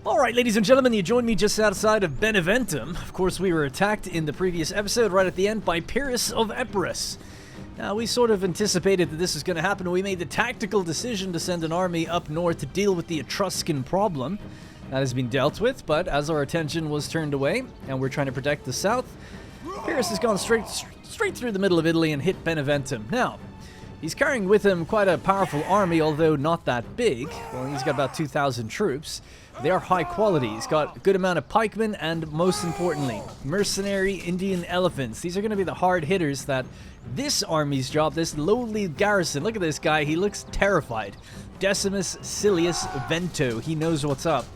Alright, ladies and gentlemen, you joined me just outside of Beneventum. Of course, we were attacked in the previous episode right at the end by Epirus of Epirus. Now, we sort of anticipated that this was going to happen, and we made the tactical decision to send an army up north to deal with the Etruscan problem. That has been dealt with, but as our attention was turned away, and we're trying to protect the south, Epirus has gone straight through the middle of Italy and hit Beneventum. Now, he's carrying with him quite a powerful army, although not that big. Well, he's got about 2,000 troops. They are high quality. He's got a good amount of pikemen and, most importantly, mercenary Indian elephants. These are going to be the hard hitters that this army's job, this lowly garrison. Look at this guy. He looks terrified. Decimus Silius Vento. He knows what's up.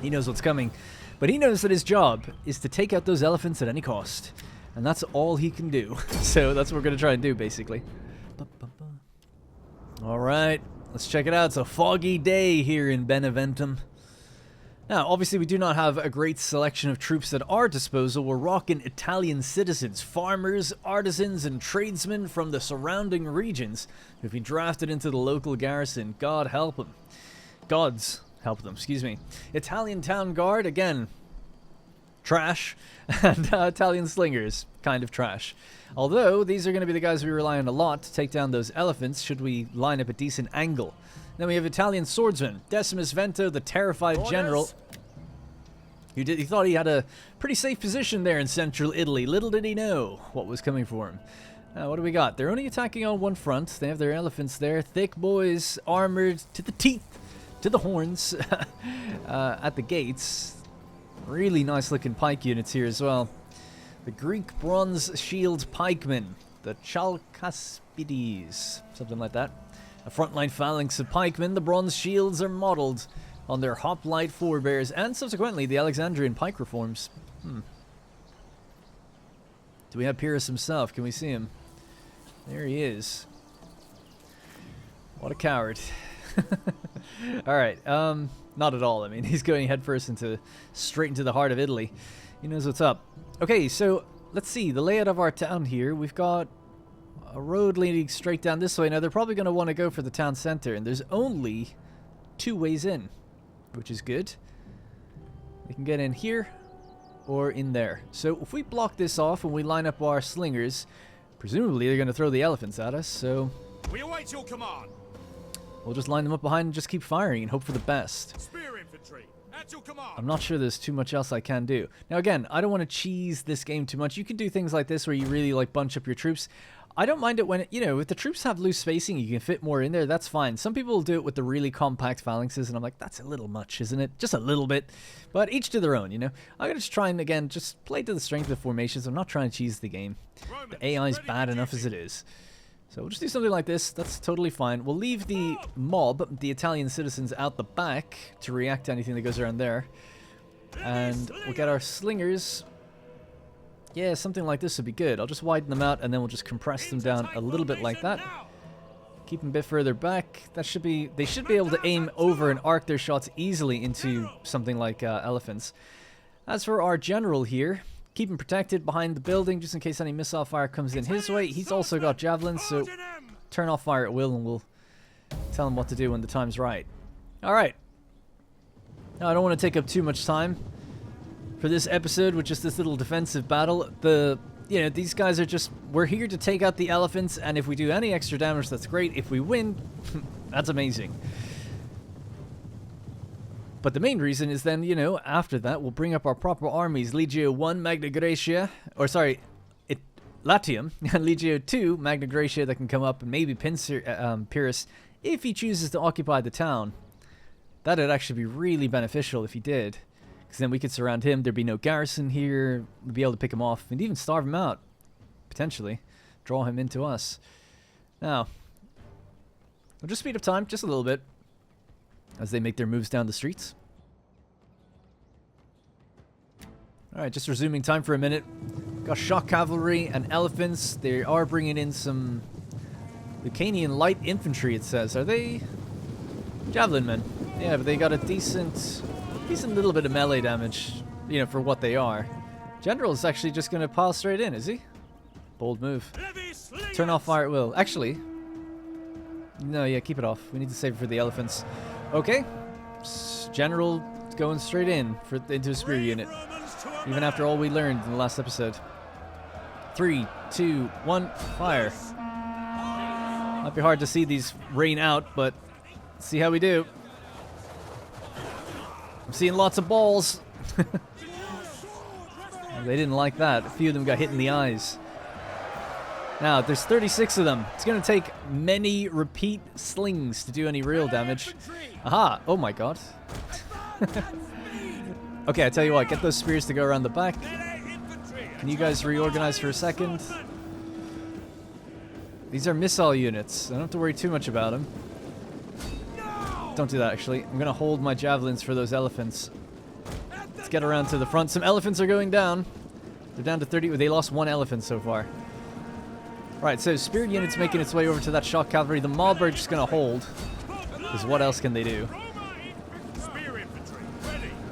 He knows what's coming. But he knows that his job is to take out those elephants at any cost. And that's all he can do. So that's what we're going to try and do, basically. Alright, let's check it out. It's a foggy day here in Beneventum. Now, obviously we do not have a great selection of troops at our disposal. We're rocking Italian citizens, farmers, artisans, and tradesmen from the surrounding regions who've been drafted into the local garrison. God help them. Gods help them, excuse me. Italian town guard, again, trash. And Italian slingers, kind of trash. Although, these are going to be the guys we rely on a lot to take down those elephants should we line up a decent angle. Then we have Italian swordsman, Decimus Vento, the terrified general. He thought he had a pretty safe position there in central Italy. Little did he know what was coming for him. What do we got? They're only attacking on one front. They have their elephants there. Thick boys, armored to the teeth, to the horns, at the gates. Really nice looking pike units here as well. The Greek bronze shield pikemen, the Chalcaspides, something like that. A frontline phalanx of pikemen, the bronze shields are modelled on their hoplite forebears, and subsequently the Alexandrian pike reforms. Do we have Pyrrhus himself? Can we see him? There he is. What a coward. Alright, not at all. I mean, he's going headfirst straight into the heart of Italy. He knows what's up. Okay, so let's see the layout of our town here. We've got a road leading straight down this way. Now, they're probably going to want to go for the town center, and there's only 2 ways in, which is good. They can get in here or in there. So if we block this off and we line up our slingers, presumably they're going to throw the elephants at us, so we await your command. We'll just line them up behind and just keep firing and hope for the best. Spear infantry, at your command. I'm not sure there's too much else I can do. Now again, I don't want to cheese this game too much. You can do things like this where you really like bunch up your troops. I don't mind it when, if the troops have loose spacing, you can fit more in there, that's fine. Some people will do it with the really compact phalanxes, and I'm like, that's a little much, isn't it? Just a little bit. But each to their own, I'm going to just try and, again, just play to the strength of the formations. I'm not trying to cheese the game. The AI is bad enough as it is. So we'll just do something like this. That's totally fine. We'll leave the mob, the Italian citizens, out the back to react to anything that goes around there. And we'll get our slingers. Yeah, something like this would be good. I'll just widen them out, and then we'll just compress them down a little bit like that. Keep them a bit further back. They should be able to aim over and arc their shots easily into something like elephants. As for our general here, keep him protected behind the building just in case any missile fire comes in his way. He's also got javelins, so turn off fire at will, and we'll tell him what to do when the time's right. Alright. Now, I don't want to take up too much time for this episode with just this little defensive battle. These guys are just, we're here to take out the elephants, and if we do any extra damage, that's great. If we win, that's amazing. But the main reason is then, after that, we'll bring up our proper armies. Legio 1, Magna Graecia, Latium, and Legio 2, Magna Graecia, that can come up and maybe pin Pyrrhus if he chooses to occupy the town. That'd actually be really beneficial if he did. Because then we could surround him, there'd be no garrison here, we'd be able to pick him off, and even starve him out, potentially. Draw him into us. Now, we'll just speed up time, just a little bit, as they make their moves down the streets. Alright, just resuming time for a minute. Got shock cavalry and elephants. They are bringing in some Lucanian light infantry, it says. Are they javelin men? Yeah, but they got a decent little bit of melee damage, for what they are. General's actually just going to pile straight in, is he? Bold move. Turn off fire at will. Actually, no, yeah, keep it off. We need to save it for the elephants. Okay. General going straight into a spear unit. Even after all we learned in the last episode. 3, 2, 1, fire. Might be hard to see these rain out, but let's see how we do. I'm seeing lots of balls. They didn't like that. A few of them got hit in the eyes. Now, there's 36 of them. It's going to take many repeat slings to do any real damage. Aha! Oh my god. Okay, I tell you what, get those spears to go around the back. Can you guys reorganize for a second? These are missile units. I don't have to worry too much about them. Don't do that, actually. I'm going to hold my javelins for those elephants. Let's get around to the front. Some elephants are going down. They're down to 30. They lost 1 elephant so far. Right, so spear unit's making its way over to that shock cavalry. The mob are just going to hold. Because what else can they do?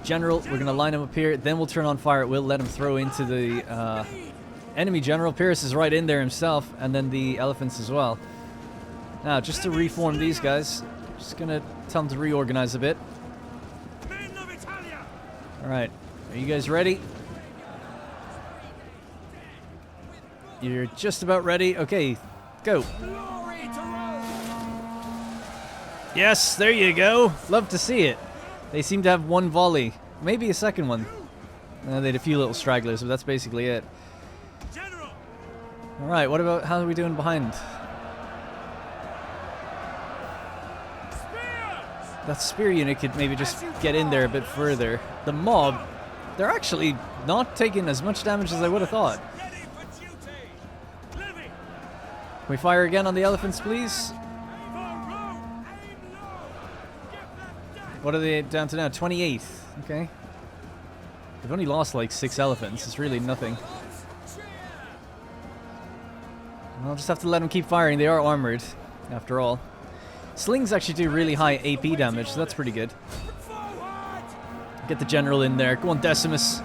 General, we're going to line him up here. Then we'll turn on fire at will. Let him throw into the enemy general. Epirus is right in there himself. And then the elephants as well. Now, just to reform these guys. Just going to tell them to reorganize a bit. Alright, are you guys ready? You're just about ready. Okay, go. Yes, there you go. Love to see it. They seem to have 1 volley. Maybe a second one. They had a few little stragglers, but that's basically it. Alright, what about, how are we doing behind? That spear unit could maybe just get in there a bit further. The mob, they're actually not taking as much damage as I would have thought. Can we fire again on the elephants, please? What are they down to now? 28. Okay. They've only lost like 6 elephants. It's really nothing. I'll just have to let them keep firing. They are armored, after all. Slings actually do really high AP damage, so that's pretty good. Get the general in there. Go on, Decimus.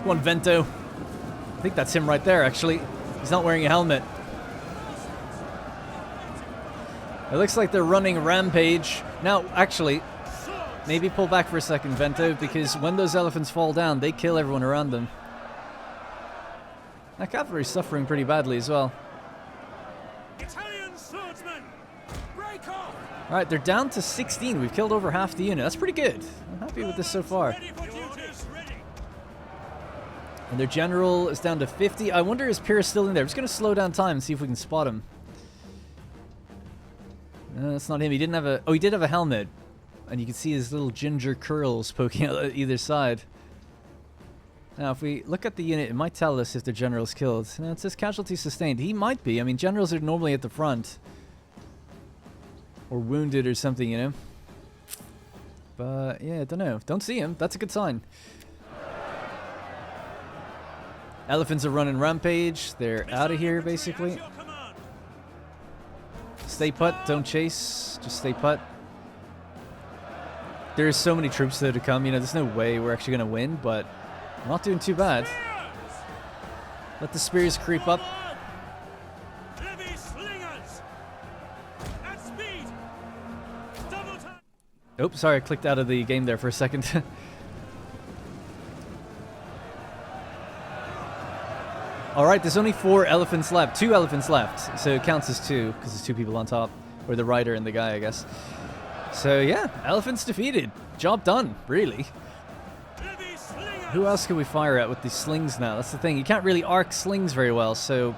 Go on, Vento. I think that's him right there, actually. He's not wearing a helmet. It looks like they're running rampage. Now, actually, maybe pull back for a second, Vento, because when those elephants fall down, they kill everyone around them. That cavalry's suffering pretty badly as well. Italian swordsmen, break off! Alright, they're down to 16. We've killed over half the unit. That's pretty good. I'm happy with this so far. And their general is down to 50. I wonder is Epirus still in there? I'm just going to slow down time and see if we can spot him. No, that's not him. He didn't have a... Oh, he did have a helmet. And you can see his little ginger curls poking out at either side. Now, if we look at the unit, it might tell us if the general's killed. Now, it says casualty sustained. He might be. I mean, generals are normally at the front. Or wounded or something, you know. But, yeah, I don't know. Don't see him. That's a good sign. Elephants are running rampage. They're out of here, basically. Stay put. Don't chase. Just stay put. There's so many troops there to come. You know, there's no way we're actually going to win, but I'm not doing too bad. Let the spears creep up. Oops, sorry, I clicked out of the game there for a second. Alright, there's only 4 elephants left. 2 elephants left, so it counts as 2, because there's 2 people on top. Or the rider and the guy, I guess. So yeah, elephants defeated. Job done, really. Who else can we fire at with these slings now? That's the thing. You can't really arc slings very well, so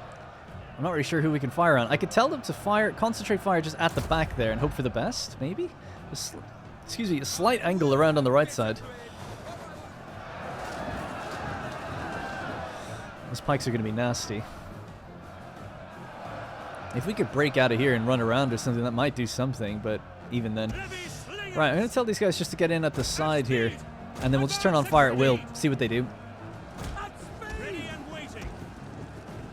I'm not really sure who we can fire on. I could tell them to fire, concentrate fire just at the back there and hope for the best, maybe? Excuse me, a slight angle around on the right side. Those pikes are going to be nasty. If we could break out of here and run around or something, that might do something, but even then. Right, I'm going to tell these guys just to get in at the side here, and then we'll just turn on fire at will, see what they do.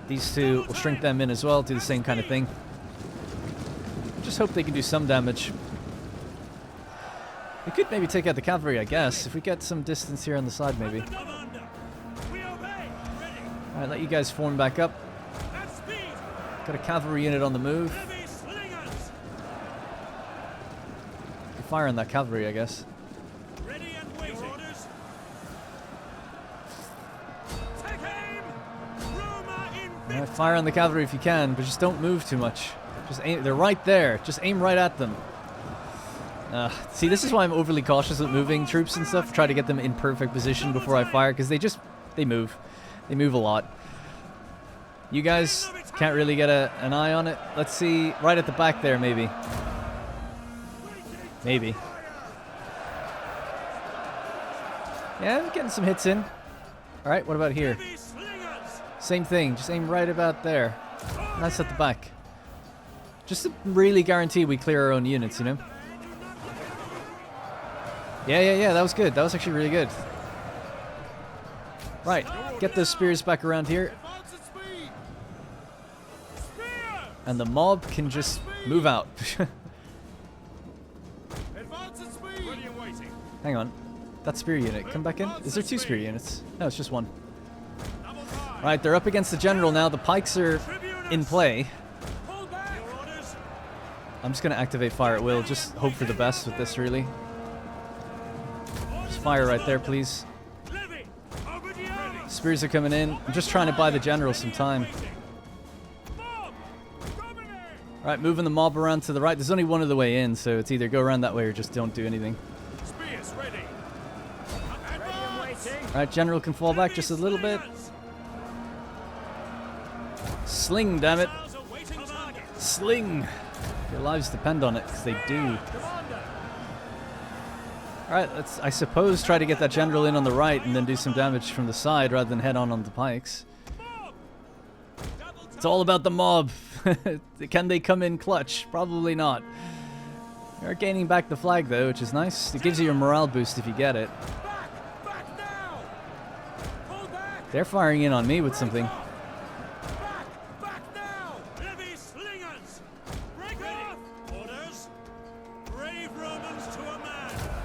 These 2, will shrink them in as well, do the same kind of thing. Just hope they can do some damage. We could maybe take out the cavalry, I guess, if we get some distance here on the side, maybe. Alright, let you guys form back up. Got a cavalry unit on the move. Fire on that cavalry, I guess. Fire on the cavalry if you can, but just don't move too much. Just aim. They're right there. Just aim right at them. See, this is why I'm overly cautious with moving troops and stuff. Try to get them in perfect position before I fire, because they move. They move a lot. You guys can't really get an eye on it. Let's see, right at the back there, maybe. Maybe. Yeah, I'm getting some hits in. All right, what about here? Same thing, just aim right about there. That's at the back. Just to really guarantee we clear our own units, you know? Yeah, that was good. That was actually really good. Right, get those spears back around here. And the mob can just move out. Hang on. That spear unit, come back in. Is there 2 spear units? No, it's just 1. Right, they're up against the general now. The pikes are in play. I'm just going to activate fire at will. Just hope for the best with this, really. Just fire right there, please. Spears are coming in. I'm just trying to buy the general some time. Right, moving the mob around to the right. There's only one other way in, so it's either go around that way or just don't do anything. Right, general can fall back just a little bit. Sling, damn it. Sling. Your lives depend on it, because they do. Alright, let's, I suppose, try to get that general in on the right and then do some damage from the side rather than head on the pikes. It's all about the mob. Can they come in clutch? Probably not. They're gaining back the flag, though, which is nice. It gives you a morale boost if you get it. They're firing in on me with something.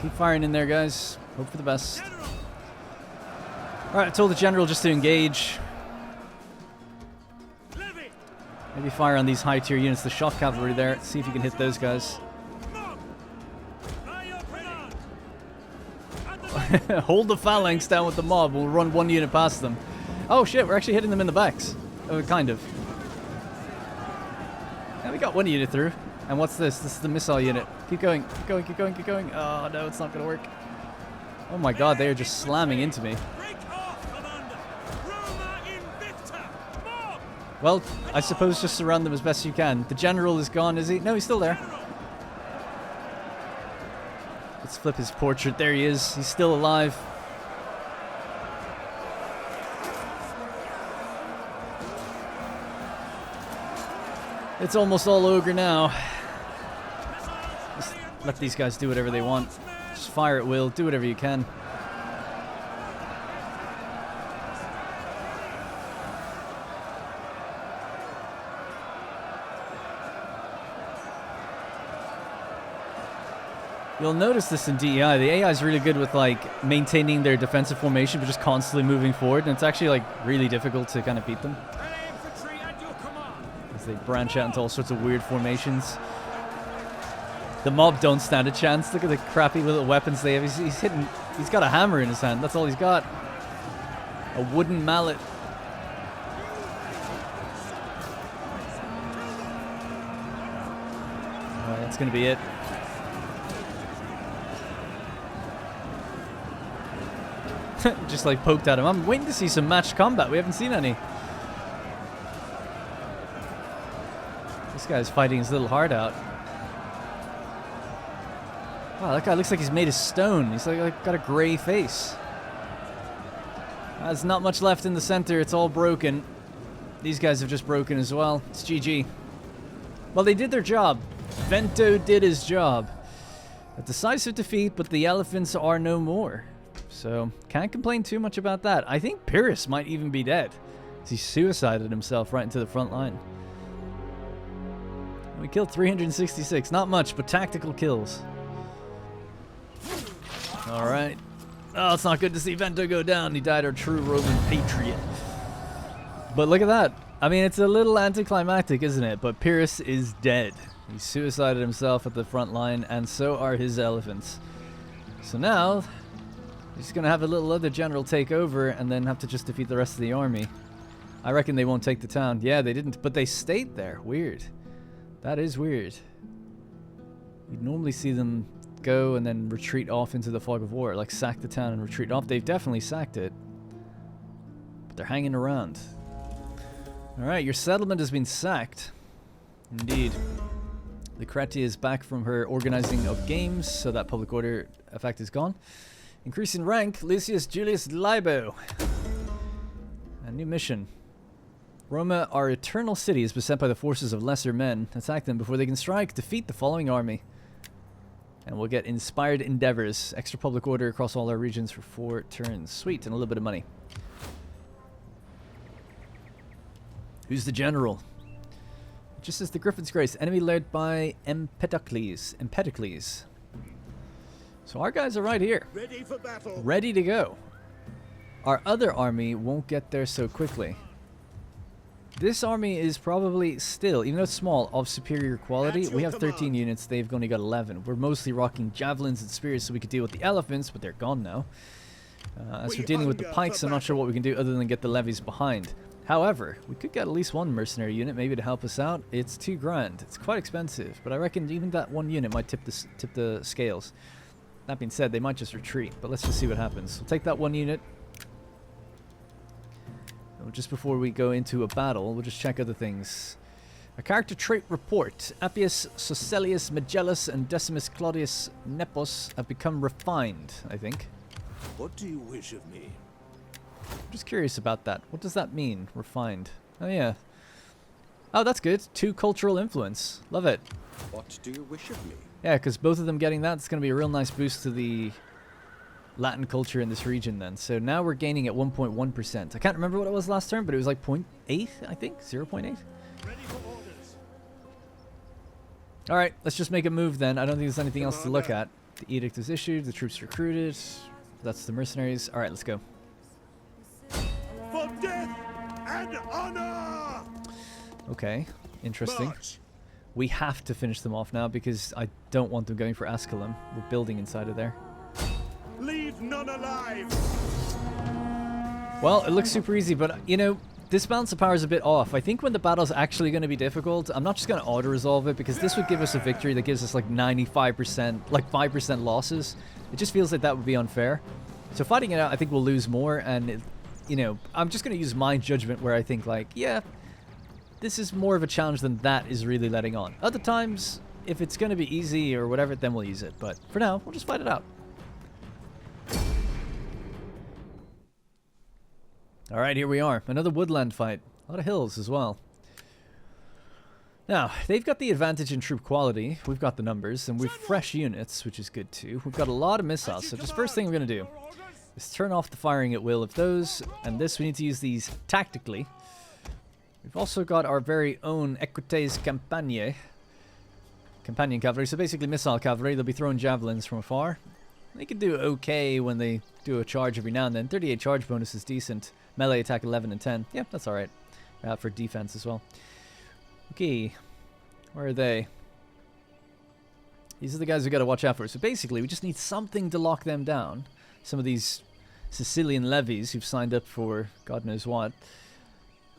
Keep firing in there, guys. Hope for the best. Alright, I told the general just to engage. Maybe fire on these high tier units, the shock cavalry there. See if you can hit those guys. Hold the phalanx down with the mob. We'll run 1 unit past them. Oh shit, we're actually hitting them in the backs. Oh, kind of. Yeah, we got 1 unit through. And what's this? This is the missile unit. Keep going, keep going, keep going, keep going. Oh no, it's not gonna work. Oh my god, they are just slamming into me. Well, I suppose just surround them as best you can. The general is gone, is he? No, he's still there. Let's flip his portrait. There he is. He's still alive. It's almost all ogre now. Just let these guys do whatever they want. Just fire at will. Do whatever you can. You'll notice this in DEI. The AI is really good with like maintaining their defensive formation, but just constantly moving forward, and it's actually like really difficult to kind of beat them as they branch out into all sorts of weird formations. The mob don't stand a chance. Look at the crappy little weapons they have. He's hitting. He's got a hammer in his hand. That's all he's got. A wooden mallet. Alright, that's gonna be it. Just like poked at him. I'm waiting to see some matched combat. We haven't seen any. This guy's fighting his little heart out. Wow, that guy looks like he's made of stone. He's like got a gray face. There's not much left in the center. It's all broken. These guys have just broken as well. It's GG. Well, they did their job. Vento did his job. A decisive defeat, but the elephants are no more. So, can't complain too much about that. I think Pyrrhus might even be dead. He suicided himself right into the front line. We killed 366. Not much, but tactical kills. Alright. Oh, it's not good to see Vento go down. He died a true Roman patriot. But look at that. I mean, it's a little anticlimactic, isn't it? But Pyrrhus is dead. He suicided himself at the front line, and so are his elephants. So now... he's going to have a little other general take over and then have to just defeat the rest of the army. I reckon they won't take the town. Yeah, they didn't, but they stayed there. Weird. That is weird. You'd normally see them go and then retreat off into the fog of war, like sack the town and retreat off. They've definitely sacked it, but they're hanging around. All right, your settlement has been sacked. Indeed. Lucretia is back from her organizing of games, so that public order effect is gone. Increase in rank, Lucius Julius Libo. A new mission. Roma, our eternal city, is beset by the forces of lesser men. Attack them before they can strike. Defeat the following army. And we'll get inspired endeavors. Extra public order across all our regions for 4 turns. Sweet, and a little bit of money. Who's the general? Just as the Griffin's Grace. Enemy led by Empedocles. So our guys are right here. Ready for battle. Ready to go. Our other army won't get there so quickly. This army is probably still, even though it's small, of superior quality. We have 13 units. They've only got 11. We're mostly rocking javelins and spears so we could deal with the elephants, but they're gone now. As for dealing with the pikes, I'm not sure what we can do other than get the levies behind. However, we could get at least one mercenary unit maybe to help us out. It's $2 grand. It's quite expensive, but I reckon even that one unit might tip the scales. That being said, they might just retreat, but let's just see what happens. We'll take that one unit. Just before we go into a battle, we'll just check other things. A character trait report. Appius, Socelius, Magellus, and Decimus Claudius Nepos have become refined, I think. What do you wish of me? I'm just curious about that. What does that mean, refined? Oh, yeah. Oh, that's good. 2 cultural influence. Love it. What do you wish of me? Yeah, because both of them getting that, it's going to be a real nice boost to the Latin culture in this region then. So now we're gaining at 1.1%. I can't remember what it was last turn, but it was like 0.8, I think? 0.8? Ready for orders. Alright, let's just make a move then. I don't think there's anything else to look at. The edict is issued, the troops recruited. That's the mercenaries. Alright, let's go. For death and honor! Okay, interesting. March. We have to finish them off now because I don't want them going for Asculum. We're building inside of there. Leave none alive. Well, it looks super easy, but you know, this balance of power is a bit off. I think when the battle's actually going to be difficult, I'm not just going to auto-resolve it because this would give us a victory that gives us like 95%, like 5% losses. It just feels like that would be unfair. So fighting it out, I think we'll lose more, and it, you know, I'm just going to use my judgment where I think like, yeah, this is more of a challenge than that is really letting on. Other times, if it's going to be easy or whatever, then we'll use it. But for now, we'll just fight it out. Alright, here we are. Another woodland fight. A lot of hills as well. Now, they've got the advantage in troop quality. We've got the numbers, and we've fresh units, which is good too. We've got a lot of missiles, so just first thing we're going to do is turn off the firing at will of those, and this we need to use these tactically. We've also got our very own Equites Campagnae. Companion cavalry, so basically missile cavalry. They'll be throwing javelins from afar. They can do okay when they do a charge every now and then. 38 charge bonus is decent. Melee attack 11 and 10. Yeah, that's alright. For defense as well. Okay. Where are they? These are the guys we got to watch out for. So basically, we just need something to lock them down. Some of these Sicilian levies who've signed up for God knows what.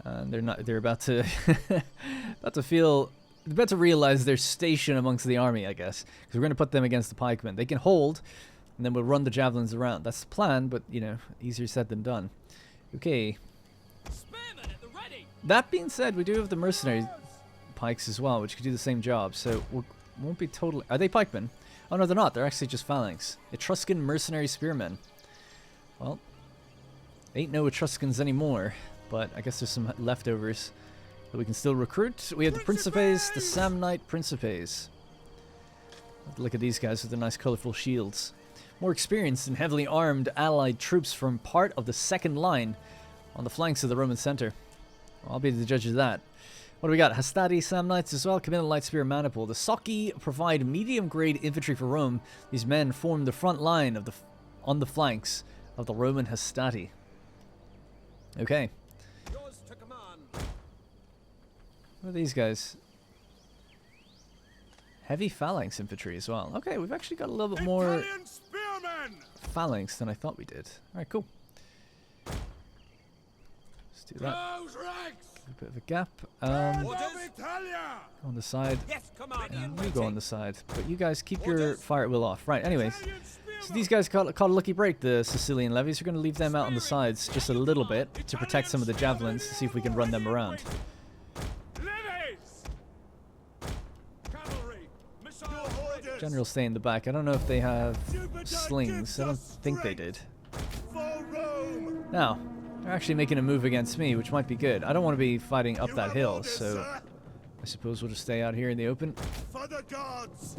And they're about to about to realize their station amongst the army, I guess. Because we're going to put them against the pikemen. They can hold, and then we'll run the javelins around. That's the plan, but, you know, easier said than done. Okay. Spearmen at the ready. That being said, we do have the mercenary pikes as well, which could do the same job. So we won't be totally... Are they pikemen? Oh, no, they're not. They're actually just phalanx. Etruscan mercenary spearmen. Well, ain't no Etruscans anymore, but I guess there's some leftovers that we can still recruit. We have the Principes, the Samnite Principes. Look at these guys with their nice colorful shields. More experienced and heavily armed allied troops from part of the second line on the flanks of the Roman center. I'll be the judge of that. What do we got? Hastati Samnites as well. Come in a light spear maniple. The Socci provide medium-grade infantry for Rome. These men form the front line of on the flanks of the Roman Hastati. Okay. Yours to command. What are these guys? Heavy phalanx infantry as well. Okay, we've actually got a little bit more Italian spearmen. phalanx than I thought we did. Alright, cool. Let's do that. Close ranks. A bit of a gap. Italia. On the side. Yes, Commander. And you go on the side. But you guys keep your fire at will off. Right, anyways. So these guys caught a lucky break, the Sicilian levies. We're going to leave them out on the sides just a little bit to protect some of the javelins to see if we can run them around. Levies. Cavalry. Missile orders. Generals stay in the back. I don't know if they have slings. I don't think they did. For Rome. Now, they're actually making a move against me, which might be good. I don't want to be fighting up that hill, so I suppose we'll just stay out here in the open. For the gods.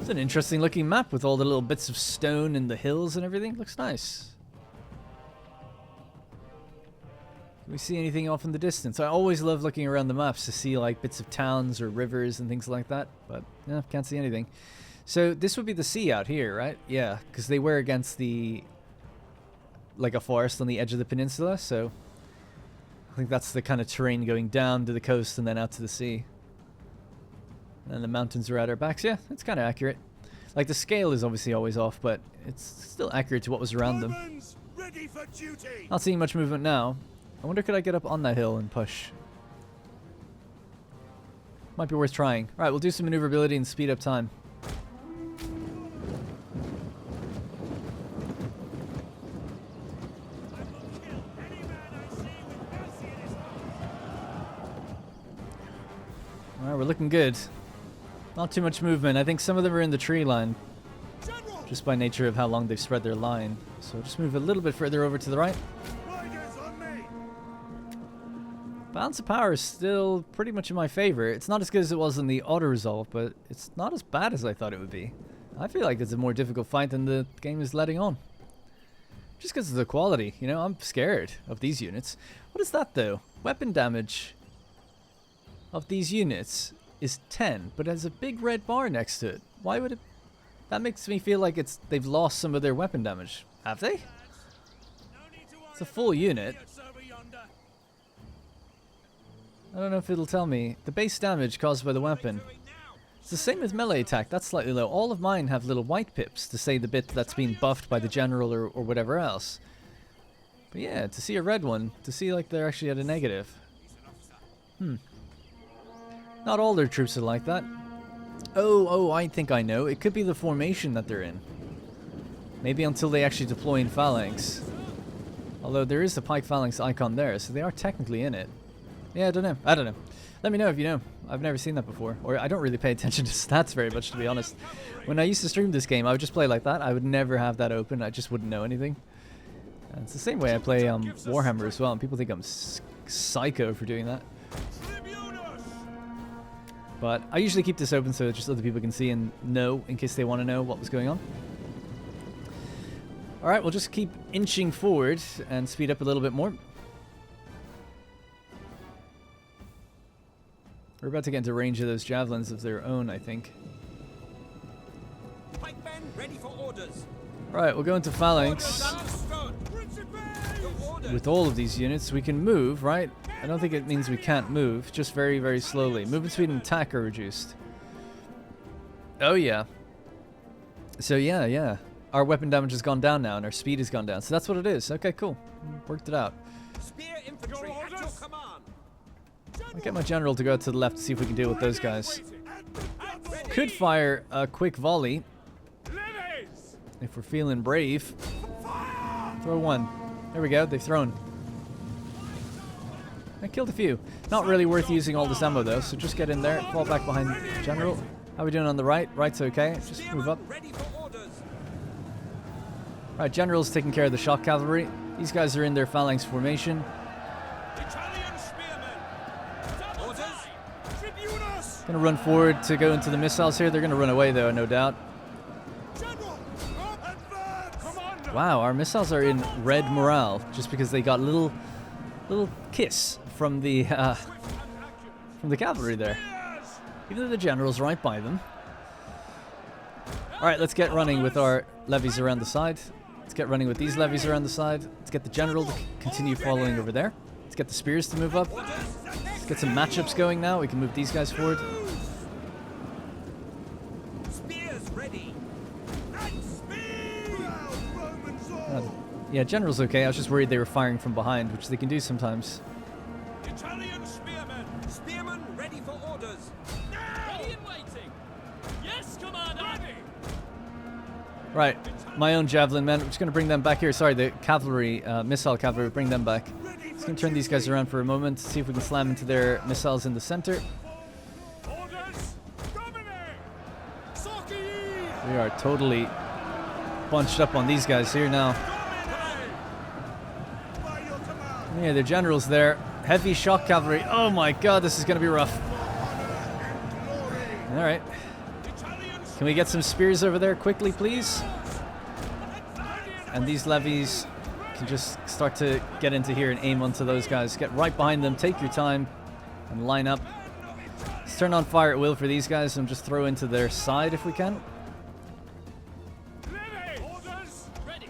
It's an interesting looking map with all the little bits of stone and the hills and everything. Looks nice. Can we see anything off in the distance? I always love looking around the maps to see like bits of towns or rivers and things like that, but yeah, can't see anything. So this would be the sea out here, right? Yeah, because they were against the like a forest on the edge of the peninsula, so I think that's the kind of terrain going down to the coast and then out to the sea. And the mountains are at our backs. Yeah, it's kind of accurate. Like the scale is obviously always off, but it's still accurate to what was around them. Romans, ready for duty. Not seeing much movement now. I wonder could I get up on that hill and push? Might be worth trying. Alright, we'll do some maneuverability and speed up time. Alright, we're looking good. Not too much movement. I think some of them are in the tree line, just by nature of how long they've spread their line. So just move a little bit further over to the right. Riders on me. Balance of power is still pretty much in my favor. It's not as good as it was in the auto-resolve, but it's not as bad as I thought it would be. I feel like it's a more difficult fight than the game is letting on. Just because of the quality, you know, I'm scared of these units. What is that though? Weapon damage of these units is 10, but it has a big red bar next to it. Why would it? That makes me feel like they've lost some of their weapon damage. Have they? It's a full unit. I don't know if it'll tell me. The base damage caused by the weapon. It's the same with melee attack. That's slightly low. All of mine have little white pips to say the bit that's been buffed by the general or whatever else. But yeah, to see a red one, to see like they're actually at a negative. Not all their troops are like that. Oh, I think I know. It could be the formation that they're in. Maybe until they actually deploy in phalanx. Although there is the pike phalanx icon there, so they are technically in it. Yeah, I don't know. Let me know if you know. I've never seen that before. Or I don't really pay attention to stats very much, to be honest. When I used to stream this game, I would just play like that. I would never have that open. I just wouldn't know anything. And it's the same way I play Warhammer as well, and people think I'm psycho for doing that. But I usually keep this open so just other people can see and know in case they want to know what was going on. Alright, we'll just keep inching forward and speed up a little bit more. We're about to get into range of those javelins of their own, I think. Pikemen ready for orders. Right, we'll go into phalanx. With all of these units, we can move, right? I don't think it means we can't move, just very, very slowly. Movement speed and attack are reduced. Oh, yeah. So, yeah. Our weapon damage has gone down now, and our speed has gone down. So that's what it is. Okay, cool. Worked it out. Spear infantry at your command. I'll get my general to go to the left to see if we can deal with those guys. Could fire a quick volley. If we're feeling brave. Throw one. There we go, they've thrown. I killed a few. Not really worth using all this ammo though, so just get in there, fall back behind general. How are we doing on the right? Right's okay, just move up. Right, general's taking care of the shock cavalry. These guys are in their phalanx formation. Gonna run forward to go into the missiles here. They're gonna run away though, no doubt. Wow, our missiles are in red morale just because they got a little kiss from the cavalry there. Even though the general's right by them. All right, let's get running with our levies around the side. Let's get running with these levies around the side. Let's get the general to continue following over there. Let's get the spears to move up. Let's get some matchups going now. We can move these guys forward. Spears ready. Yeah, general's okay. I was just worried they were firing from behind, which they can do sometimes. Italian spearmen! Spearmen ready for orders! Ready and waiting! Yes, Commander! Right, my own javelin men. I'm just going to bring them back here. Sorry, the cavalry, missile cavalry, bring them back. Just going to turn these guys around for a moment, see if we can slam into their missiles in the center. Orders! We are totally bunched up on these guys here now. By your command! Yeah, the general's there. Heavy shock cavalry. Oh my god, this is going to be rough. Alright. Can we get some spears over there quickly, please? And these levies can just start to get into here and aim onto those guys. Get right behind them, take your time, and line up. Let's turn on fire at will for these guys and just throw into their side if we can. Orders! Ready.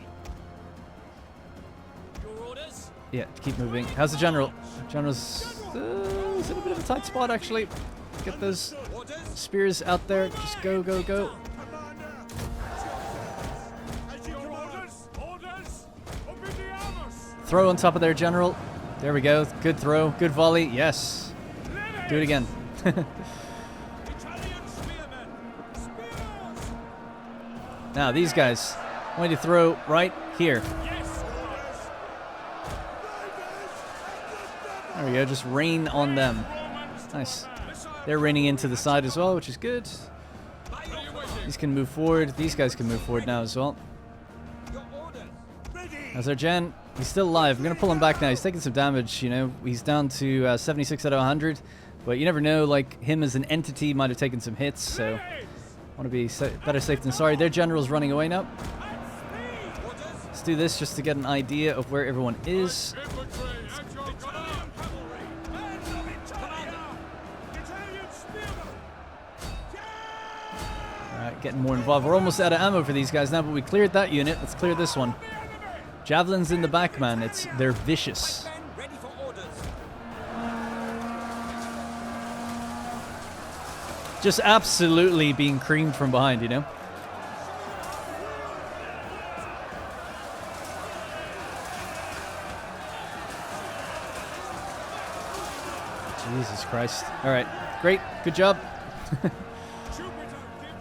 Your orders? Yeah, keep moving. How's the general? General's is in a bit of a tight spot, actually. Get those spears out there. Just go, go, go. Commander! As your orders! Orders! Obediamus! Throw on top of their general. There we go. Good throw. Good volley. Yes. Do it again. Italian spearmen! Spears! Now, these guys. I'm going to throw right here. Yes! There we go. Just rain on them. Nice. They're raining into the side as well, which is good. These can move forward. These guys can move forward now as well. How's our gen? He's still alive. I'm going to pull him back now. He's taking some damage, you know. He's down to 76 out of 100. But you never know, like, him as an entity might have taken some hits, so want to be better safe than sorry. Their general's running away now. Let's do this just to get an idea of where everyone is. Alright, getting more involved. We're almost out of ammo for these guys now, but we cleared that unit. Let's clear this one. Javelins in the back, man. They're vicious. Ready for orders! Just absolutely being creamed from behind, you know? Jesus Christ. Alright, great. Good job.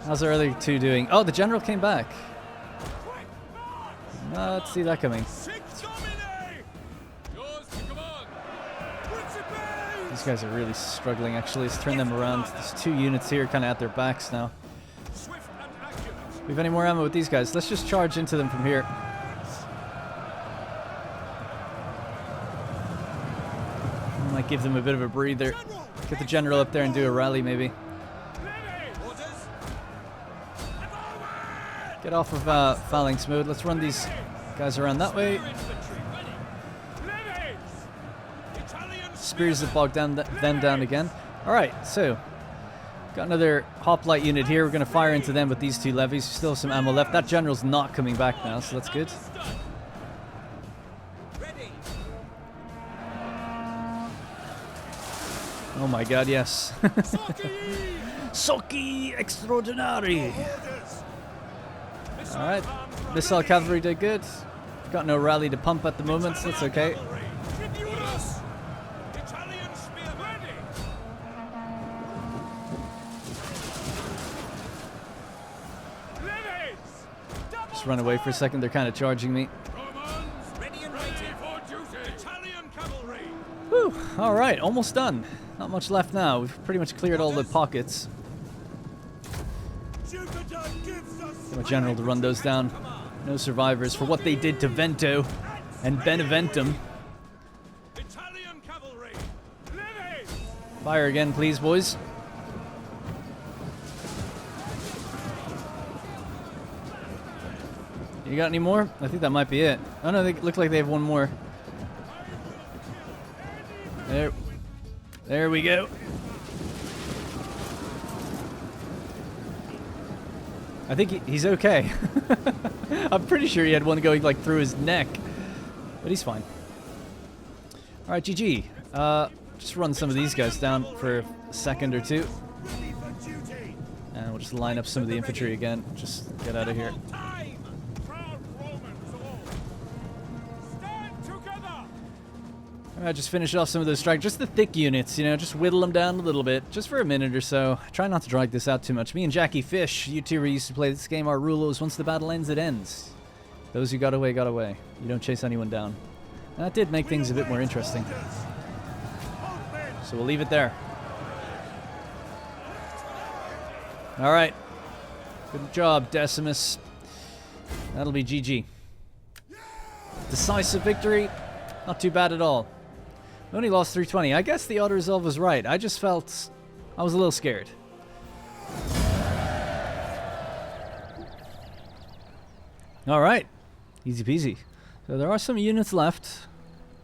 How's the other two doing? Oh, the general came back. Let's see that coming. These guys are really struggling, actually. Let's turn them around. There's two units here kind of at their backs now. We have any more ammo with these guys? Let's just charge into them from here. Might give them a bit of a breather. Get the general up there and do a rally, maybe. Get off of phalanx mode. Let's run these guys around that way. Spears have bogged down them down again. Alright, so got another hoplite unit here. We're going to fire into them with these two levies. Still have some ammo left. That general's not coming back now, so that's good. Oh my god, yes. Soki extraordinary. Alright, missile cavalry did good. Got no rally to pump at the moment, so that's okay. Just run away for a second, they're kind of charging me. Whew, alright, almost done. Not much left now. We've pretty much cleared all the pockets. Get my general to run those down. No survivors for what they did to Vento and Beneventum. Fire again, please, boys. You got any more? I think that might be it. Oh no, they look like they have one more. There we go. I think he's okay. I'm pretty sure he had one going like through his neck, but he's fine. All right, GG. Just run some of these guys down for a second or two, and we'll We'll just line up some of the infantry again. Just get out of here. Time! Proud Romans all. Stand together. Alright, just finish off some of those strikes. Just the thick units, you know, just whittle them down a little bit. Just for a minute or so. Try not to drag this out too much. Me and Jackie Fish, you two were used to play this game. Our rule is once the battle ends, it ends. Those who got away, got away. You don't chase anyone down. And that did make things a bit more interesting. So we'll leave it there. Alright. Good job, Decimus. That'll be GG. Decisive victory. Not too bad at all. We only lost 320. I guess the auto-resolve was right. I just felt I was a little scared. Alright. Easy peasy. So there are some units left.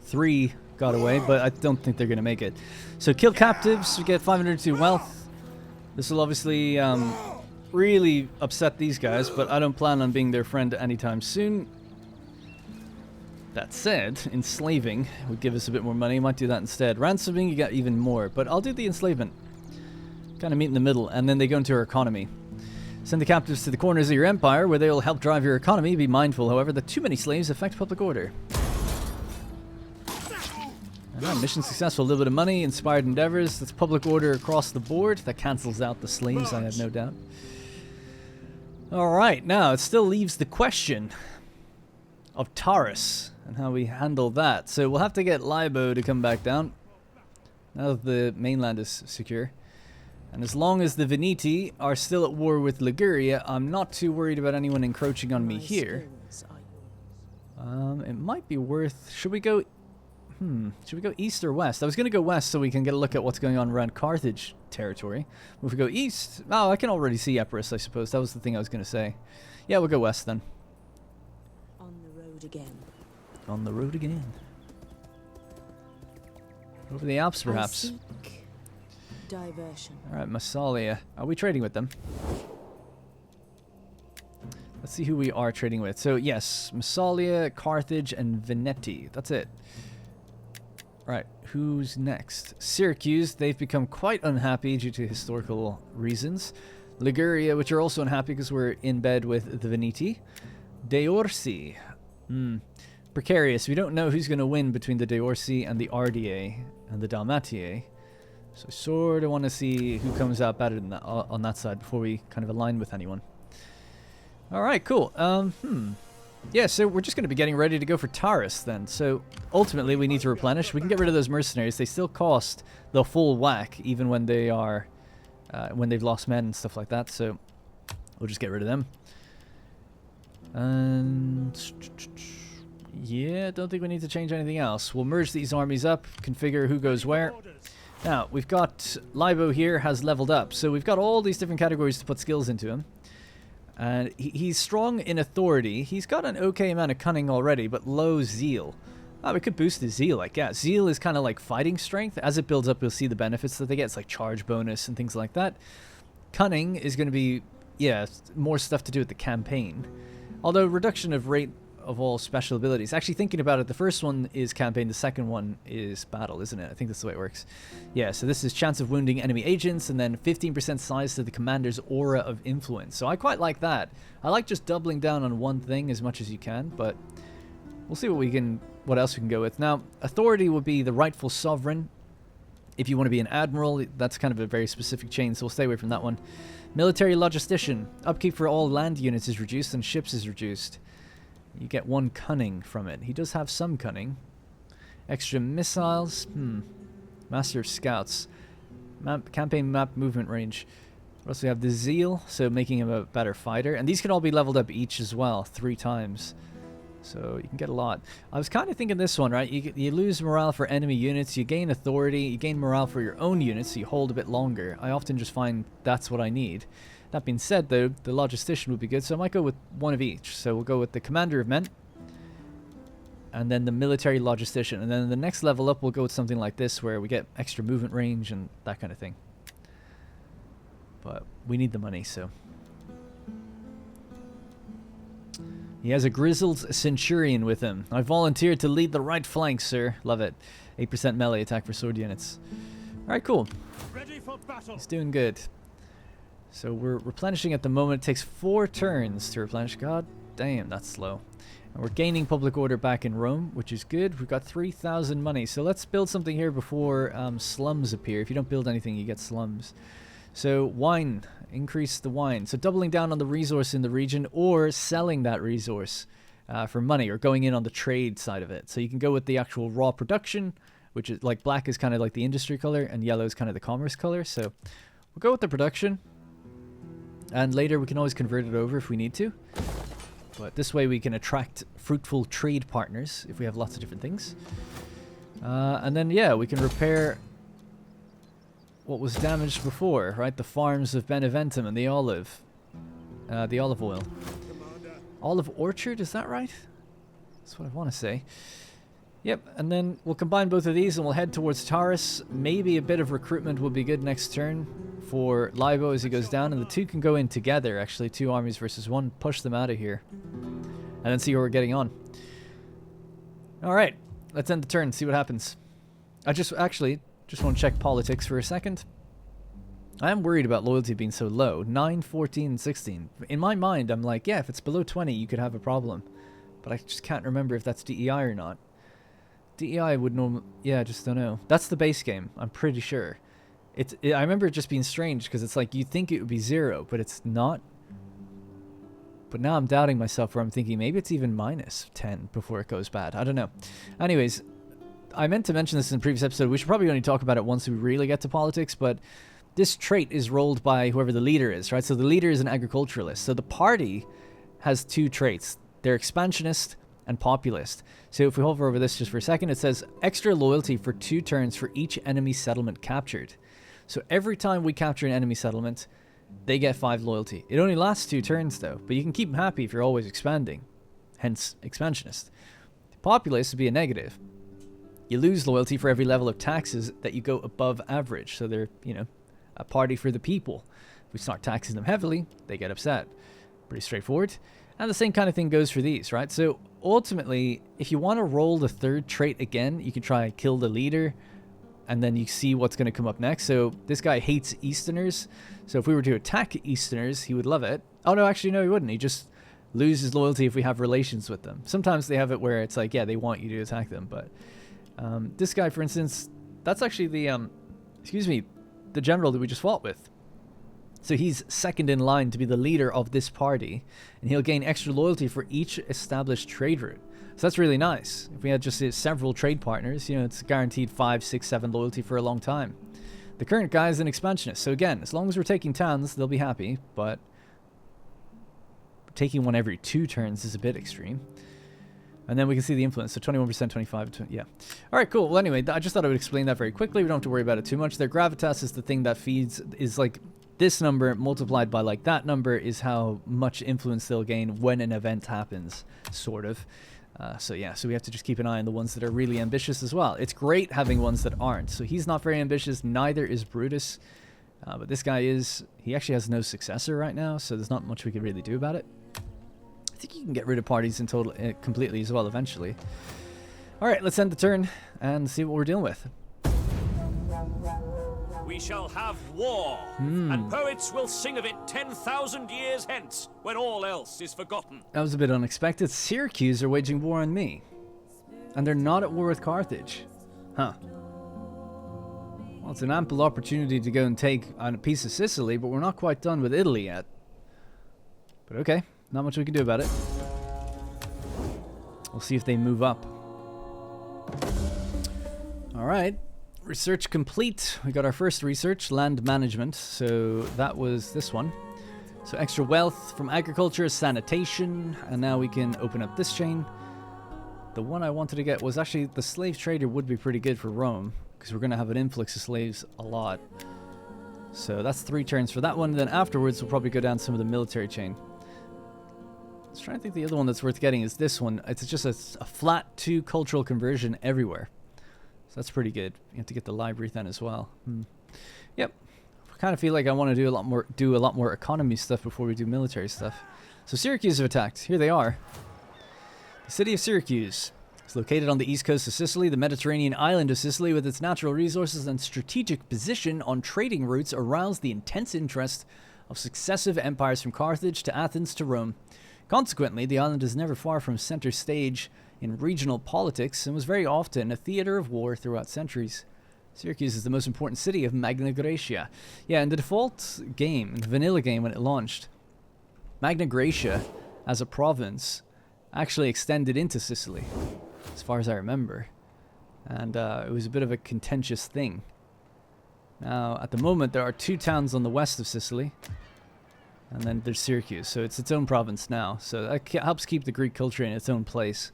3 got away, but I don't think they're going to make it. So kill captives. We get 502 wealth. This will obviously really upset these guys, but I don't plan on being their friend anytime soon. That said, enslaving would give us a bit more money. Might do that instead. Ransoming, you get even more, but I'll do the enslavement. Kind of meet in the middle, and then they go into our economy. Send the captives to the corners of your empire, where they will help drive your economy. Be mindful, however, that too many slaves affect public order. Mission successful, a little bit of money, inspired endeavors. That's public order across the board. That cancels out the slaves, I have no doubt. Alright, now it still leaves the question of Taurus and how we handle that. So we'll have to get Libo to come back down now that the mainland is secure. And as long as the Veneti are still at war with Liguria, I'm not too worried about anyone encroaching on me here. It might be worth... Should we go east or west? I was going to go west so we can get a look at what's going on around Carthage territory. If we go east... Oh, I can already see Epirus, I suppose. That was the thing I was going to say. Yeah, we'll go west then. On the road again. On the road again. Over the Alps, perhaps. Diversion. Alright, Massalia. Are we trading with them? Let's see who we are trading with. So, yes, Massalia, Carthage, and Veneti. That's it. Right, who's next? Syracuse, they've become quite unhappy due to historical reasons. Liguria, which are also unhappy because we're in bed with the Veneti. Deorsi. Precarious. We don't know who's going to win between the Deorsi and the RDA and the Dalmatiae. So I sort of want to see who comes out better than that, on that side before we kind of align with anyone. Alright, cool. Yeah, so we're just going to be getting ready to go for Taurus then. So ultimately we need to replenish. We can get rid of those mercenaries. They still cost the full whack even when they are when they've lost men and stuff like that. So we'll just get rid of them. And yeah, don't think we need to change anything else. We'll merge these armies up, configure who goes where. Now, we've got Libo here has leveled up. So we've got all these different categories to put skills into him. And he's strong in authority. He's got an okay amount of cunning already, but low zeal. We could boost his zeal, I guess. Zeal is kind of like fighting strength. As it builds up, you'll see the benefits that they get. It's like charge bonus and things like that. Cunning is going to be, yeah, more stuff to do with the campaign. Although reduction of rate of all special abilities. Actually, thinking about it, the first one is campaign, the second one is battle, isn't it? I think that's the way it works. Yeah, so this is chance of wounding enemy agents, and then 15% size to the commander's aura of influence. So I quite like that. I like just doubling down on one thing as much as you can, but we'll see what else we can go with. Now, authority would be the rightful sovereign. If you want to be an admiral, that's kind of a very specific chain, so we'll stay away from that one. Military logistician. Upkeep for all land units is reduced and ships is reduced. You get 1 cunning from it. He does have some cunning. Extra missiles. Master of Scouts. Campaign map movement range. We also have the zeal, so making him a better fighter. And these can all be leveled up each as well, 3 times. So you can get a lot. I was kind of thinking this one, right? You lose morale for enemy units. You gain authority. You gain morale for your own units, so you hold a bit longer. I often just find that's what I need. That being said, though, the logistician would be good, so I might go with 1 of each. So we'll go with the commander of men, and then the military logistician. And then the next level up, we'll go with something like this, where we get extra movement range and that kind of thing. But we need the money, so. He has a grizzled centurion with him. I volunteered to lead the right flank, sir. Love it. 8% melee attack for sword units. Alright, cool. Ready for battle. He's doing good. So we're replenishing at the moment. It takes 4 turns to replenish. God damn, that's slow. And we're gaining public order back in Rome, which is good. We've got 3,000 money. So let's build something here before slums appear. If you don't build anything, you get slums. So wine, increase the wine. So doubling down on the resource in the region or selling that resource for money or going in on the trade side of it. So you can go with the actual raw production, which is like black is kind of like the industry color and yellow is kind of the commerce color. So we'll go with the production. And later we can always convert it over if we need to. But this way we can attract fruitful trade partners if we have lots of different things. And then, yeah, we can repair what was damaged before, right? The farms of Beneventum and the olive oil. Olive orchard, is that right? That's what I want to say. Yep, and then we'll combine both of these and we'll head towards Taurus. Maybe a bit of recruitment will be good next turn for Libo as he goes down. And the 2 can go in together, actually. 2 armies versus 1. Push them out of here. And then see how we're getting on. Alright, let's end the turn, see what happens. I just want to check politics for a second. I am worried about loyalty being so low. 9, 14, and 16. In my mind, I'm like, yeah, if it's below 20, you could have a problem. But I just can't remember if that's DEI or not. DEI would normally... Yeah, I just don't know. That's the base game, I'm pretty sure. I remember it just being strange, because it's like, you think it would be 0, but it's not. But now I'm doubting myself, where I'm thinking, maybe it's even minus 10 before it goes bad. I don't know. Anyways, I meant to mention this in the previous episode. We should probably only talk about it once we really get to politics, but this trait is rolled by whoever the leader is, right? So the leader is an agriculturalist. So the party has 2 traits. They're expansionist and populist. So if we hover over this just for a second, it says extra loyalty for 2 turns for each enemy settlement captured. So every time we capture an enemy settlement, they get 5 loyalty. It only lasts 2 turns though, but you can keep them happy if you're always expanding. Hence, expansionist. Populist would be a negative. You lose loyalty for every level of taxes that you go above average. So they're, you know, a party for the people. If we start taxing them heavily, they get upset. Pretty straightforward. And the same kind of thing goes for these, right? So ultimately, if you want to roll the 3rd trait again, you can try and kill the leader, and then you see what's going to come up next. So this guy hates Easterners. So if we were to attack Easterners, he would love it. Oh, no, actually, no, he wouldn't. He just loses loyalty if we have relations with them. Sometimes they have it where it's like, yeah, they want you to attack them. But this guy, for instance, that's actually the, the general that we just fought with. So he's second in line to be the leader of this party, and he'll gain extra loyalty for each established trade route. So that's really nice. If we had just several trade partners, you know, it's guaranteed 5, 6, 7 loyalty for a long time. The current guy is an expansionist. So again, as long as we're taking towns, they'll be happy, but taking one every 2 turns is a bit extreme. And then we can see the influence. So 21%, 25, 20, yeah. All right, cool. Well, anyway, I just thought I would explain that very quickly. We don't have to worry about it too much. Their gravitas is the thing that feeds, is like this number multiplied by like that number is how much influence they'll gain when an event happens, sort of. So yeah, so we have to just keep an eye on the ones that are really ambitious as well. It's great having ones that aren't. So he's not very ambitious, neither is Brutus. But this guy is, he actually has no successor right now, so there's not much we can really do about it. I think you can get rid of parties in total completely as well eventually. Alright, let's end the turn and see what we're dealing with. We shall have war, and poets will sing of it 10,000 years hence, when all else is forgotten. That was a bit unexpected. Syracuse are waging war on me. And they're not at war with Carthage. Huh. Well, it's an ample opportunity to go and take on a piece of Sicily, but we're not quite done with Italy yet. But okay, not much we can do about it. We'll see if they move up. Alright. Research complete. We got our first research, land management. So that was this one. So extra wealth from agriculture, sanitation, and now we can open up this chain. The one I wanted to get was actually the slave trader would be pretty good for Rome, because we're going to have an influx of slaves a lot. So that's 3 turns for that one. Then afterwards we'll probably go down some of the military chain. I was trying to think the other one that's worth getting is this one. It's just a flat 2 cultural conversion everywhere. So that's pretty good. You have to get the library then as well. Yep. I kind of feel like I want to do a lot more economy stuff before we do military stuff. So Syracuse have attacked. Here they are. The city of Syracuse is located on the east coast of Sicily, the Mediterranean island of Sicily, with its natural resources and strategic position on trading routes aroused the intense interest of successive empires from Carthage to Athens to Rome. Consequently, the island is never far from center stage in regional politics and was very often a theater of war throughout centuries. Syracuse is the most important city of Magna Graecia. Yeah, in the default game, the vanilla game when it launched, Magna Graecia as a province actually extended into Sicily, as far as I remember. And it was a bit of a contentious thing. Now, at the moment, there are 2 towns on the west of Sicily, and then there's Syracuse, so it's its own province now. So that helps keep the Greek culture in its own place.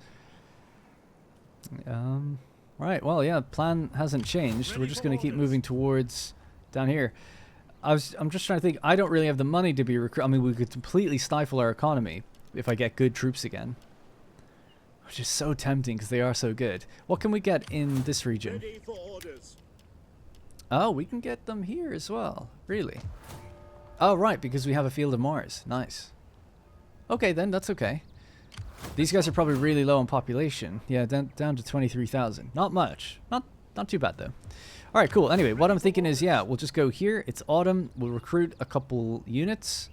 Right, well, yeah, plan hasn't changed. We're just going to keep moving towards down here. I'm just trying to think. I don't really have the money to be I mean, we could completely stifle our economy if I get good troops again, which is so tempting because they are so good. What can we get in this region? Ready for orders. Oh, we can get them here as well. Really? Oh, right, because we have a field of Mars. Nice. Okay, then, that's okay. These guys are probably really low on population. Yeah, down to 23,000. Not much. Not too bad, though. All right, cool. Anyway, what I'm thinking is, yeah, we'll just go here. It's autumn. We'll recruit a couple units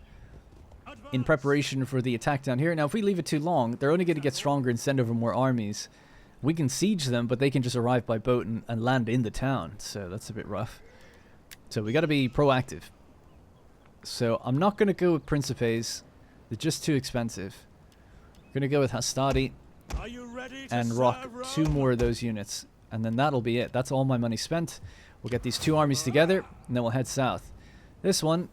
in preparation for the attack down here. Now, if we leave it too long, they're only going to get stronger and send over more armies. We can siege them, but they can just arrive by boat and land in the town. So that's a bit rough. So we got to be proactive. So I'm not going to go with Principes. They're just too expensive. I'm going to go with Hastati Are you ready to and serve rock Rome? 2 more of those units. And then that'll be it. That's all my money spent. We'll get these 2 armies together, and then we'll head south. This one,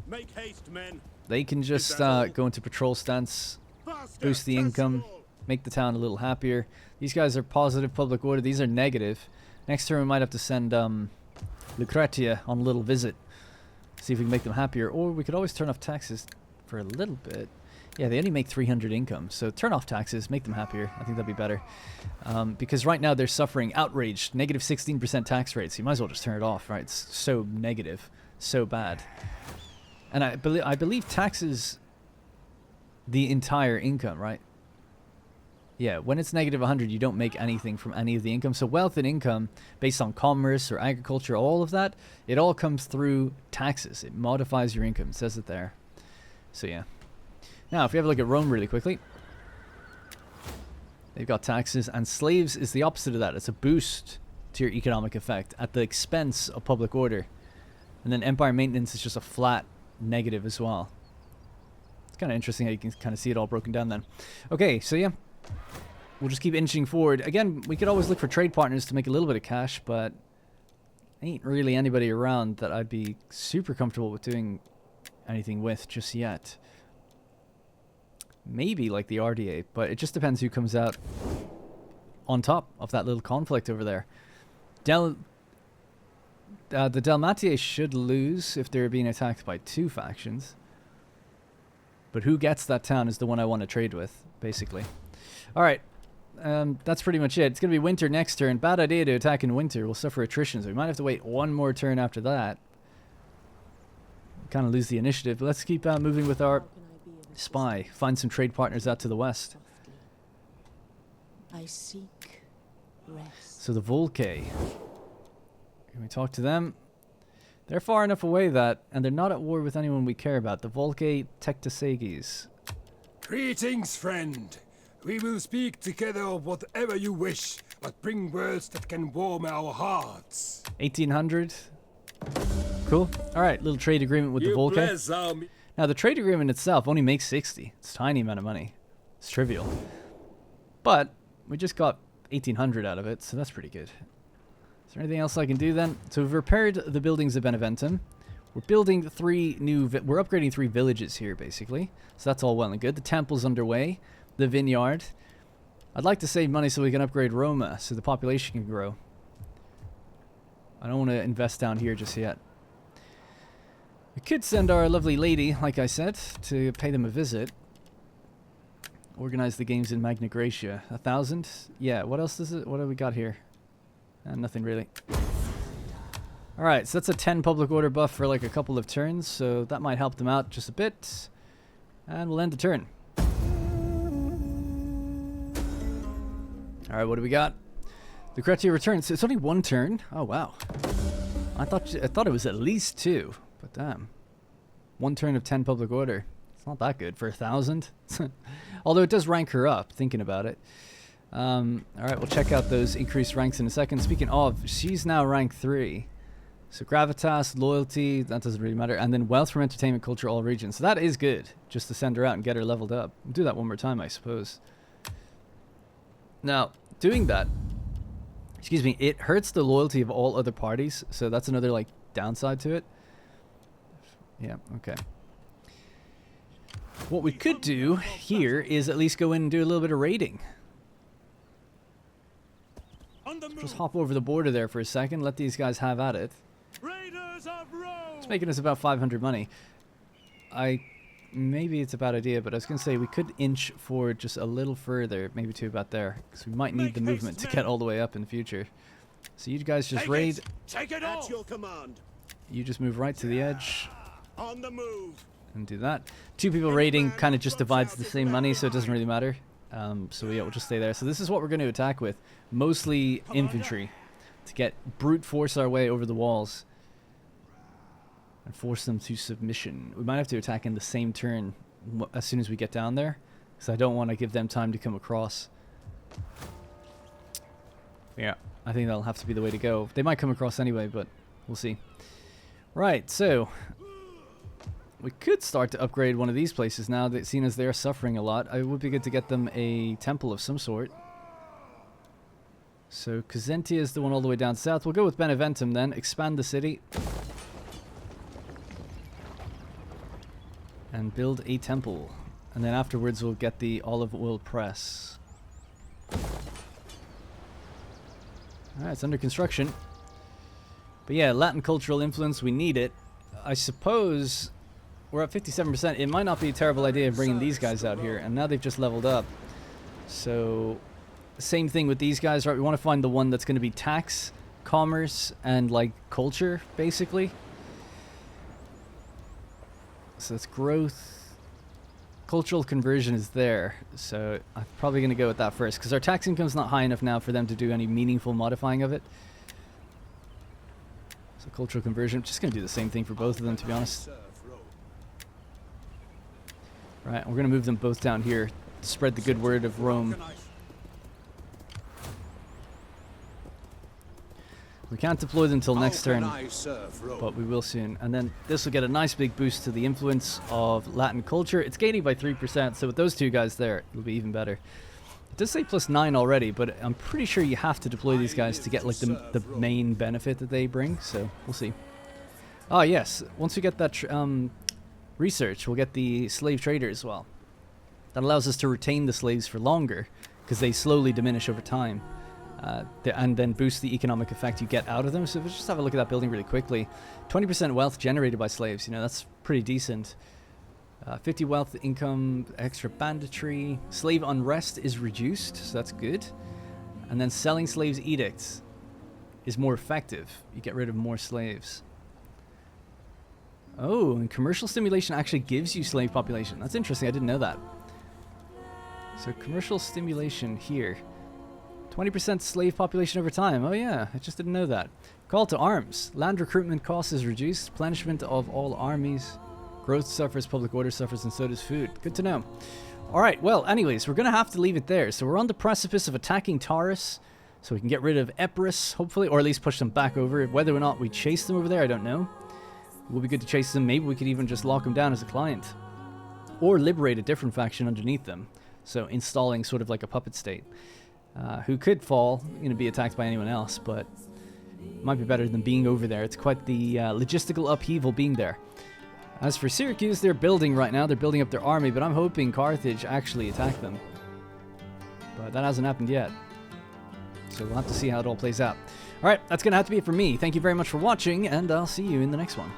Make haste, men. they can just go into patrol stance, Faster, boost the income, sensible. make the town a little happier. These guys are positive public order. These are negative. Next turn we might have to send Lucretia on a little visit. See if we can make them happier. Or we could always turn off taxes for a little bit. Yeah, they only make 300 income. So turn off taxes, make them happier. I think that'd be better. Because right now they're suffering outraged, negative 16% tax rates. You might as well just turn it off, right? It's so negative, so bad. And I believe taxes the entire income, right? Yeah, when it's negative 100, you don't make anything from any of the income. So wealth and income, based on commerce or agriculture, all of that, it all comes through taxes. It modifies your income. It says it there. So yeah. Now, if we have a look at Rome really quickly, they've got taxes, and slaves is the opposite of that. It's a boost to your economic effect at the expense of public order. And then empire maintenance is just a flat negative as well. It's kind of interesting how you can kind of see it all broken down then. Okay, so yeah. We'll just keep inching forward. Again, we could always look for trade partners to make a little bit of cash, but ain't really anybody around that I'd be super comfortable with doing anything with just yet. Maybe like the RDA, but it just depends who comes out on top of that little conflict over there. The Dalmatiae should lose if they're being attacked by 2 factions. But who gets that town is the one I want to trade with, basically. Alright, that's pretty much it. It's going to be winter next turn. Bad idea to attack in winter. We'll suffer attrition, so we might have to wait 1 more turn after that. Kind of lose the initiative, but let's keep moving with our spy. Find some trade partners out to the west. I seek rest. So the Volcae. Can we talk to them? They're far enough away that, and they're not at war with anyone we care about. The Volcae Tectosages. Greetings, friend. We will speak together of whatever you wish, but bring words that can warm our hearts. 1800. Cool. Alright, little trade agreement with the Volcae. Now, the trade agreement itself only makes 60. It's a tiny amount of money. It's trivial. But we just got 1800 out of it, so that's pretty good. Is there anything else I can do then? So we've repaired the buildings of Beneventum. We're building 3 new... we're upgrading 3 villages here, basically. So that's all well and good. The temple's underway. The vineyard. I'd like to save money so we can upgrade Roma, so the population can grow. I don't want to invest down here just yet. We could send our lovely lady, like I said, to pay them a visit. Organize the games in Magna Graecia. 1,000? Yeah, what else is it? What have we got here? Nothing really. Alright, so that's a 10 public order buff for like a couple of turns, so that might help them out just a bit. And we'll end the turn. Alright, what do we got? Lucretia returns. It's only 1 turn. Oh, wow. I thought it was at least 2. But damn. 1 turn of 10 public order. It's not that good for 1,000. Although it does rank her up, thinking about it. Alright, we'll check out those increased ranks in a second. Speaking of, she's now rank 3. So gravitas, loyalty, that doesn't really matter. And then wealth from entertainment, culture, all regions. So that is good, just to send her out and get her leveled up. We'll do that one more time, I suppose. Now, doing that, excuse me, it hurts the loyalty of all other parties. So that's another, like, downside to it. Yeah, okay. What we could do here is at least go in and do a little bit of raiding. Just hop over the border there for a second, let these guys have at it. Raiders of Rome! It's making us about 500 money. Maybe it's a bad idea, but I was going to say we could inch forward just a little further, maybe to about there, because we might need the movement to get all the way up in the future. So you guys just raid. Take it at your command. You just move right to the edge. On the move. And do that. 2 people raiding kind of just divides the same money, so it doesn't really matter. So yeah, we'll just stay there. So this is what we're going to attack with. Mostly infantry. To get brute force our way over the walls. And force them to submission. We might have to attack in the same turn as soon as we get down there. Because I don't want to give them time to come across. Yeah, I think that'll have to be the way to go. They might come across anyway, but we'll see. Right, so we could start to upgrade one of these places now, that seeing as they're suffering a lot. It would be good to get them a temple of some sort. So Cosentia is the one all the way down south. We'll go with Beneventum then. Expand the city. And build a temple. And then afterwards we'll get the olive oil press. Alright, it's under construction. But yeah, Latin cultural influence, we need it. I suppose we're at 57%. It might not be a terrible idea bringing these guys out here. And now they've just leveled up. So, same thing with these guys, right? We want to find the one that's going to be tax, commerce, and like culture, basically. So that's growth. Cultural conversion is there. So I'm probably going to go with that first. Because our tax income's not high enough now for them to do any meaningful modifying of it. So cultural conversion. Just going to do the same thing for both of them, to be honest. Right, we're going to move them both down here. To spread the good word of Rome. We can't deploy them until next turn, but we will soon. And then this will get a nice big boost to the influence of Latin culture. It's gaining by 3%, so with those 2 guys there, it'll be even better. It does say +9 already, but I'm pretty sure you have to deploy these guys to get like the main benefit that they bring, so we'll see. Ah, yes, once we get that research, we'll get the slave trader as well. That allows us to retain the slaves for longer, because they slowly diminish over time. And then boost the economic effect you get out of them. So let's just have a look at that building really quickly. 20% wealth generated by slaves. You know, that's pretty decent. 50 wealth income, extra banditry. Slave unrest is reduced, so that's good. And then selling slaves edicts is more effective. You get rid of more slaves. Oh, and commercial stimulation actually gives you slave population. That's interesting. I didn't know that. So commercial stimulation here. 20% slave population over time. Oh yeah, I just didn't know that. Call to arms. Land recruitment cost is reduced. Replenishment of all armies. Growth suffers, public order suffers, and so does food. Good to know. Alright, well, anyways, we're going to have to leave it there. So we're on the precipice of attacking Taurus. So we can get rid of Epirus, hopefully, or at least push them back over. Whether or not we chase them over there, I don't know. It will be good to chase them. Maybe we could even just lock them down as a client. Or liberate a different faction underneath them. So installing sort of like a puppet state. Who could fall, be attacked by anyone else, but might be better than being over there. It's quite the logistical upheaval being there. As for Syracuse, they're building right now. They're building up their army, but I'm hoping Carthage actually attack them. But that hasn't happened yet. So we'll have to see how it all plays out. Alright, that's going to have to be it for me. Thank you very much for watching, and I'll see you in the next one.